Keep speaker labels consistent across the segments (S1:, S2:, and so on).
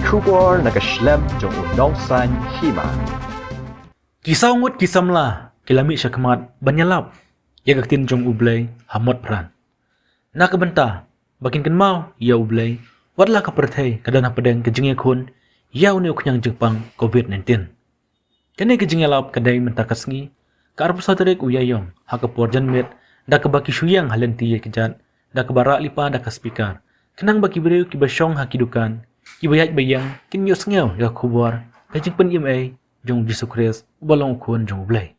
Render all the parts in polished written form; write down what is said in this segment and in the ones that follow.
S1: Kubor nakaslem jong unongsan hima.
S2: Kisah ngut kisah mela, kilami syakmat banyalap. Ya kaktin jong ublay, hamot peran. Na kebenta, bakin kan mau, ya ublay, wadlah kapertay kadana pedang kejengya kun, ya uni uknyang Jepang COVID-19. Kene kejengya lap kadai mentakasngi, ka arpasa tarik uyayong, hakapor janmet, da kabaki syuyang halenti ya kejat, da kabara lipa da kaspikar. Kenang baki beriu kibasyong hakidukan, kibayat bayang, kinyos ngaw ya kubor, kajing pen imay, jong Yesus Kristus, balong kun jong ublay.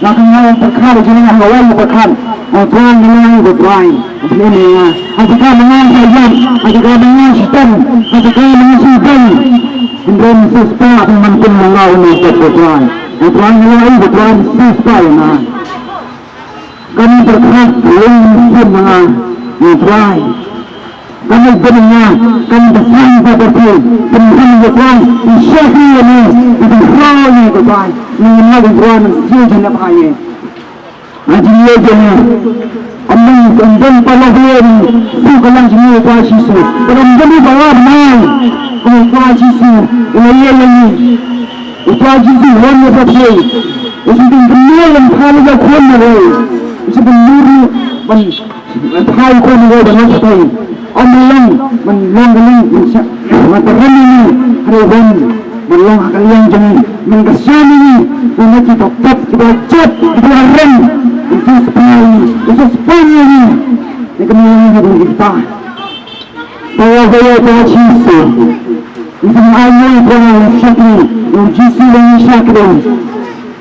S3: Lakukan perkara jenengan awal perkara, Tuhan mengenai berdoa, mengenai, ketika mengenai kajian, ketika mengenai sistem, ketika mengenai sistem, kemudian sesuatu mungkin Allah untuk berdoa, Tuhan mengenai berdoa sesuatu, kami berdoa belum mengenai berdoa, kami berdoa, kami berdoa seperti kemudian berdoa, isyaki ini, itu berdoa berdoa. Mengenal Tuhan sejauh apa ini? Ajinya jangan, ambil pahlawan, sukalah semua kuasisu. Kalau menjadi pahlawan, kalau kuasisu, ini kuasisu orang yang bersih. Usibin kenal yang paling kuat mereka. Usibin nuru, menthai kuat mereka dengan setai. Amalan, menanggaling, menterang ini, harapan. Menolong kalian jangan mengkesani ini kita tetap kita cat kita rem itu sepanya ini kemudian kita bahwa saya tercisa itu ayat yang syakri yang jisi yang syakri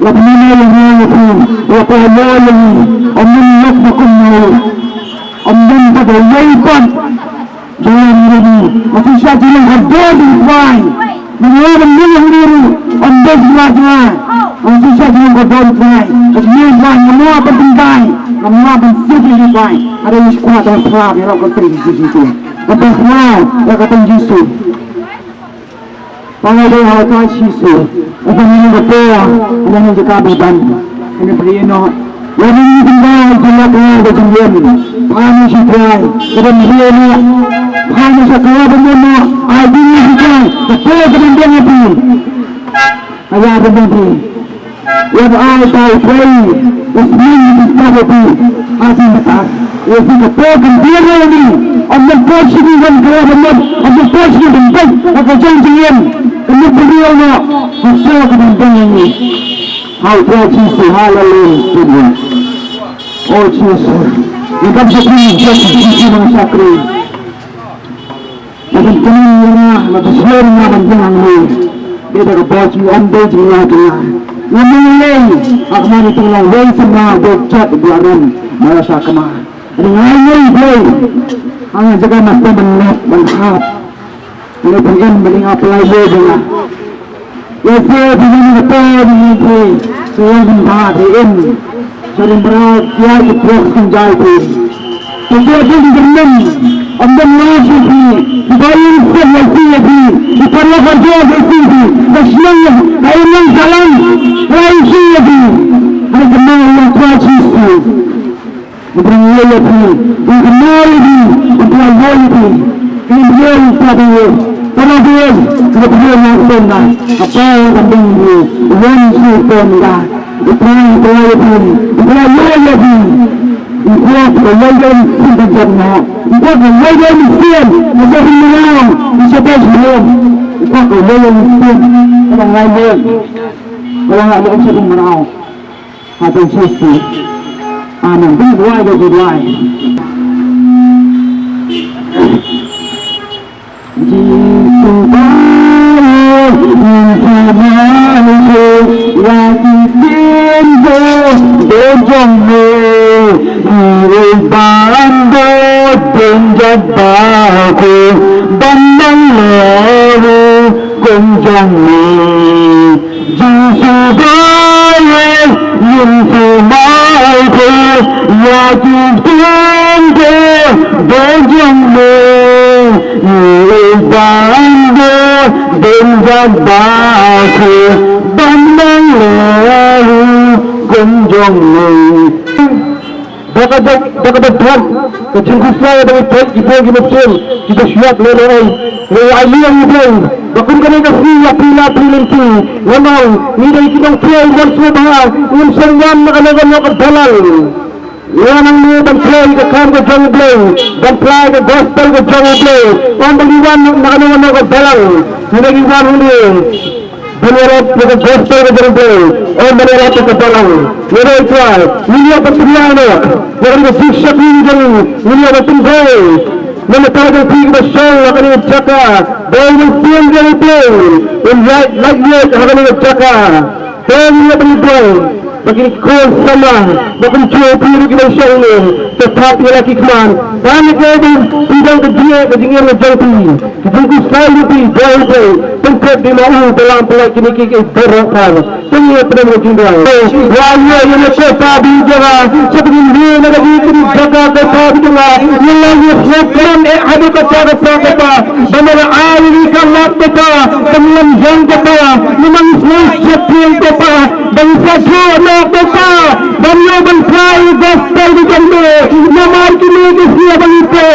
S3: lapnina yang itu lapaya yang amin yakbakum amin pada yaiban jangan ini masih syakri yang hadir di fine menyelam dulu anda semua untuk saya yang berdoa semua semua penting semua penting ada yang kuat dan kuat yangเราterima di situ apa semua yang kata Yesus panggil Allah Yesus apa yang berdoa yang menjaga beban ini beliau yang ini tinggal jemaah berjumlah kami syukur dan beliau kami syukur benar adilnya juga betul kemudian itu ayah benar yang I tahu pray Usman dikatakan hati betul yang betul kemudian ini ambil porsi dan keluar benar ambil porsi dan baik akan janjian kemudian beliau nak hasil kemudian ini how to Jesus hallelujah oh Jesus kita bersyukur jadi masyarakat Maka kemudian maka seluruhnya menjangan kita kebaci anda juga namanya akan ditolong dari semua bocah buaran merasa kemah dengan ini hanya jaga masa benar berhak ini pengen beri apa lagi dengan ya saya begini betul begini saya menghadain sering berat dia kebuah senjata sesuatu yang bermen anda masih dibayar sesuatu diperlukan kerja bersih kesyaitan kainan salam raisi lagi ada kenal yang kuasa berinya lagi kenal lagi berinya lagi kemudian kemudian yang benar apa yang pentingnya yang supaya berinya lagi Ibuat berlayan sebenarnya, ibuat berlayan mesin, menjadi menang, disebut sebelum. Ibuat berlayan mesin, orang lain, orang ada usaha menang, atau sisi, aman. Berdoa dan berdoa. Jika baku bandang lalu kunjungi Yesus baik Yesus baik ya Tuhan bando dojambo bando denjabaku bandang lalu gonjong Dapat kecil saya dari baik kita betul kita siap lelai ayam itu bakun kami kasih apila nanti memang nilai kita kaya dan semua unsurnya nak dalal yang ni dan play ke kam ke jungle dan play ke gospel ke jungle orang beriwan nak dalal nilai wan ni Beneran kita gospel ke jungle orang beneran kita dalal nilai kuat nilai pertanyaan yang bisa pinjam nilai bertinggal menekankan tinggi besar akan dijaga dan tinggal itu lagi akan dijaga dan berubah bagi kau sama bagi cuci kita ini tetapi lagi keman dan kita tidak kejian menjadi kita selalu dijauhi tempat di mana dalam pelak ini kita berangkat semua perlu tinggal wahyu yang kita dijaga seperti ini lagi kita jaga kita dijaga yang lagi sekarang ada kata kita benar ali kalau kita teman yang kita memang setiap kita bangsa kita banyak berfly gospel di jambul namar kini kesiap kita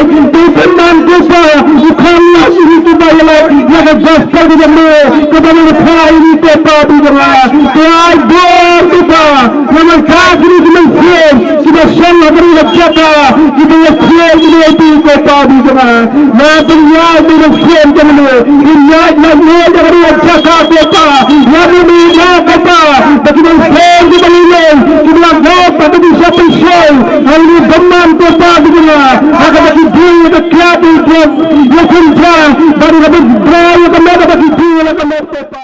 S3: teman kita bukanlah itu bayar yang gospel di jambul kepada berfly kita di jambul kaya kita memang kaki di jambul kita semua berjaga kita yakin itu kita di jambul nanti yang di jambul ini lagi dari jaga kita yang ini kita bagaimana kita beliau kita buat pada bisa pisau hari zaman kita begini agar bagi dia dekat itu yang kerja dari beraya kemana bagi dia